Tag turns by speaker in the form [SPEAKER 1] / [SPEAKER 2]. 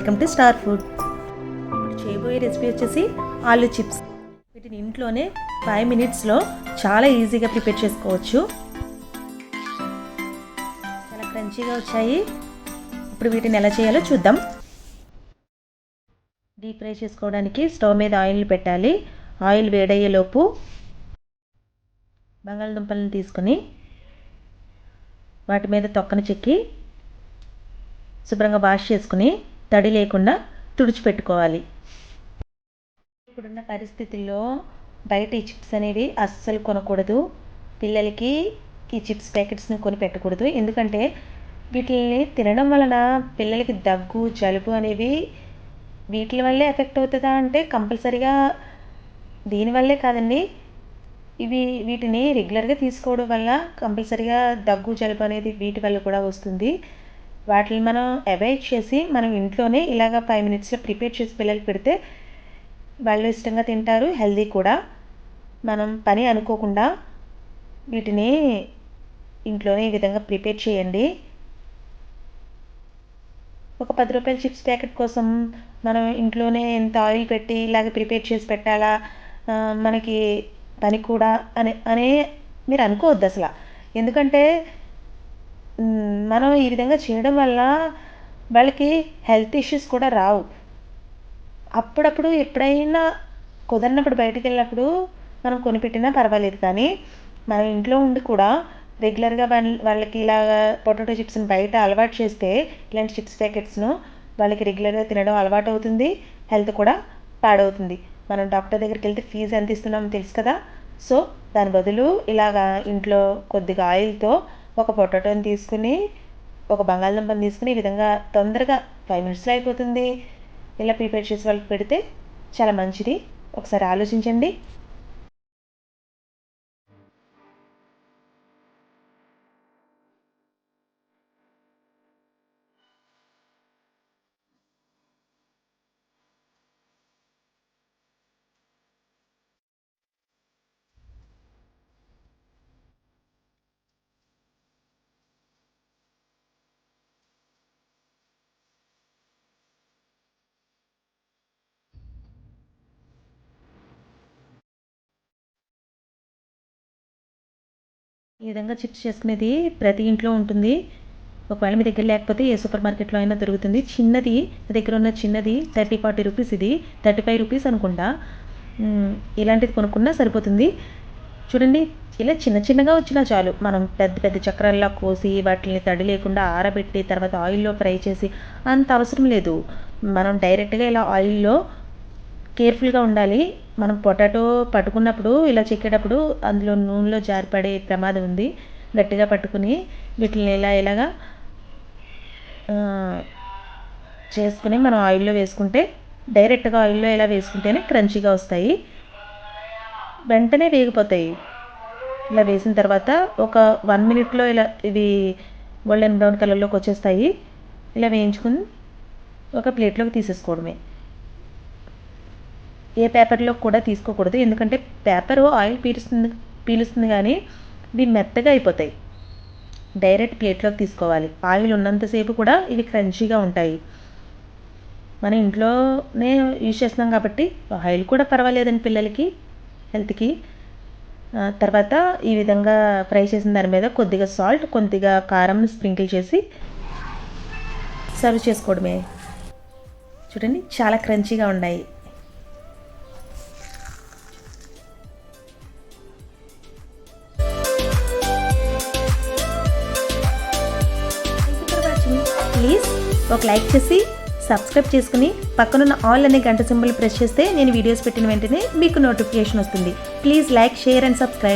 [SPEAKER 1] Welcome to star food. ఇప్పుడు చేయబోయే recipe వచ్చేసి ఆలూ చిప్స్. వీటిని ఇంట్లోనే 5 మినిట్స్లో చాలా ఈజీగా ప్రిపేర్ చేసుకోవచ్చు. చాలా క్రంచీగా వచ్చాయి. ఇప్పుడు వీటిని ఎలా చేయాలో చూద్దాం. డీప్ ఫ్రై చేసుకోవడానికి స్టవ్ మీద ఆయిల్ పెట్టాలి. ఆయిల్ వేడయ్యేలోపు బంగాళదుంపలను తీసుకొని వాటి మీద తొక్కను చెక్కి శుభ్రంగా వాష్ చేసుకుని తడి లేకుండా తుడిచిపెట్టుకోవాలి. ఇప్పుడున్న పరిస్థితుల్లో బయట ఈ చిప్స్ అనేవి అస్సలు కొనకూడదు. పిల్లలకి ఈ చిప్స్ ప్యాకెట్స్ని కొని పెట్టకూడదు. ఎందుకంటే వీటిని తినడం వలన పిల్లలకి దగ్గు, జలుబు అనేవి వీటి వల్లే ఎఫెక్ట్ అవుతుందా అంటే కంపల్సరీగా దీనివల్లే కాదండి. వీటిని రెగ్యులర్గా తీసుకోవడం వల్ల కంపల్సరీగా దగ్గు, జలుబు అనేది వీటి వల్ల కూడా వస్తుంది. వాటిని మనం అవాయిడ్ చేసి మనం ఇంట్లోనే ఇలాగ 5 మినిట్స్లో ప్రిపేర్ చేసి పిల్లలకి పెడితే వాళ్ళు ఇష్టంగా తింటారు, హెల్దీ కూడా. మనం పని అనుకోకుండా వీటిని ఇంట్లోనే ఈ విధంగా ప్రిపేర్ చేయండి. ఒక 10 రూపాయల చిప్స్ ప్యాకెట్ కోసం మనం ఇంట్లోనే ఎంత ఆయిల్ పెట్టి ఇలాగ ప్రిపేర్ చేసి పెట్టాలా, మనకి పని కూడా అనే మీరు అనుకోవద్దు అసలు. ఎందుకంటే మనం ఈ విధంగా చేయడం వల్ల వాళ్ళకి హెల్త్ ఇష్యూస్ కూడా రావు. అప్పుడప్పుడు ఎప్పుడైనా కుదరినప్పుడు బయటికి వెళ్ళినప్పుడు మనం కొనిపెట్టినా పర్వాలేదు, కానీ మన ఇంట్లో ఉండి కూడా రెగ్యులర్గా వాళ్ళకి ఇలాగ పొటాటో చిప్స్ని బయట అలవాటు చేస్తే ఇలాంటి చిప్స్ ప్యాకెట్స్ను వాళ్ళకి రెగ్యులర్గా తినడం అలవాటు అవుతుంది. హెల్త్ కూడా పాడవుతుంది. మనం డాక్టర్ దగ్గరికి వెళ్తే ఫీజు ఎంత ఇస్తున్నామో తెలుసు కదా. సో దాని బదులు ఇలాగా ఇంట్లో కొద్దిగా ఆయిల్తో ఒక పొటాటోని తీసుకుని ఒక బంగాళదుంపని తీసుకుని ఈ విధంగా తొందరగా 5 మినిట్స్లో అయిపోతుంది. ఇలా ప్రిపేర్ చేసి వాళ్ళకి పెడితే చాలా మంచిది. ఒకసారి ఆలోచించండి. ఈ విధంగా చిప్స్ చేసుకునేది ప్రతి ఇంట్లో ఉంటుంది. ఒకవేళ మీ దగ్గర లేకపోతే ఏ సూపర్ మార్కెట్లో అయినా దొరుకుతుంది. చిన్నది నా దగ్గర ఉన్న చిన్నది 30-40 రూపీస్, ఇది 35 రూపీస్ అనుకుంటా. ఇలాంటిది కొనుక్కున్నా సరిపోతుంది. చూడండి, ఇలా చిన్న చిన్నగా వచ్చినా చాలు. మనం పెద్ద పెద్ద చక్రాల్లా కోసి వాటిని తడి లేకుండా ఆరబెట్టి తర్వాత ఆయిల్లో ఫ్రై చేసి అంత అవసరం లేదు. మనం డైరెక్ట్గా ఇలా ఆయిల్లో కేర్ఫుల్గా ఉండాలి. మనం పొటాటో పట్టుకున్నప్పుడు ఇలా చెక్కేటప్పుడు అందులో నూనెలో జారిపడే ప్రమాదం ఉంది. గట్టిగా పట్టుకుని వీటిని ఇలాగా చేసుకుని మనం ఆయిల్లో వేసుకుంటే, డైరెక్ట్గా ఆయిల్లో ఇలా వేసుకుంటేనే క్రంచీగా వస్తాయి, వెంటనే వేగిపోతాయి. ఇలా వేసిన తర్వాత ఒక 1 మినిట్లో ఇలా ఇవి గోల్డెన్ బ్రౌన్ కలర్లోకి వచ్చేస్తాయి. ఇలా వేయించుకుని ఒక ప్లేట్లోకి తీసేసుకోవడమే. ఏ పేపర్లో కూడా తీసుకోకూడదు, ఎందుకంటే పేపరు ఆయిల్ పీలుస్తుంది కానీ ఇవి మెత్తగా అయిపోతాయి. డైరెక్ట్ ప్లేట్లోకి తీసుకోవాలి. ఆయిల్ ఉన్నంతసేపు కూడా ఇవి క్రంచీగా ఉంటాయి. మనం ఇంట్లోనే యూజ్ చేస్తున్నాం కాబట్టి ఆయిల్ కూడా పర్వాలేదండి పిల్లలకి హెల్త్కి. తర్వాత ఈ విధంగా ఫ్రై చేసిన దాని మీద కొద్దిగా సాల్ట్, కొద్దిగా కారం స్ప్రింకిల్ చేసి సర్వ్ చేసుకోవడమే. చూడండి, చాలా క్రంచీగా ఉన్నాయి. ప్లీజ్ ఒక లైక్ చేసి సబ్స్క్రైబ్ చేసుకుని పక్కనున్న ఆల్ అనే గంట సింబల్ ప్రెస్ చేస్తే నేను వీడియోస్ పెట్టిన వెంటనే మీకు నోటిఫికేషన్ వస్తుంది. Please like, share and subscribe.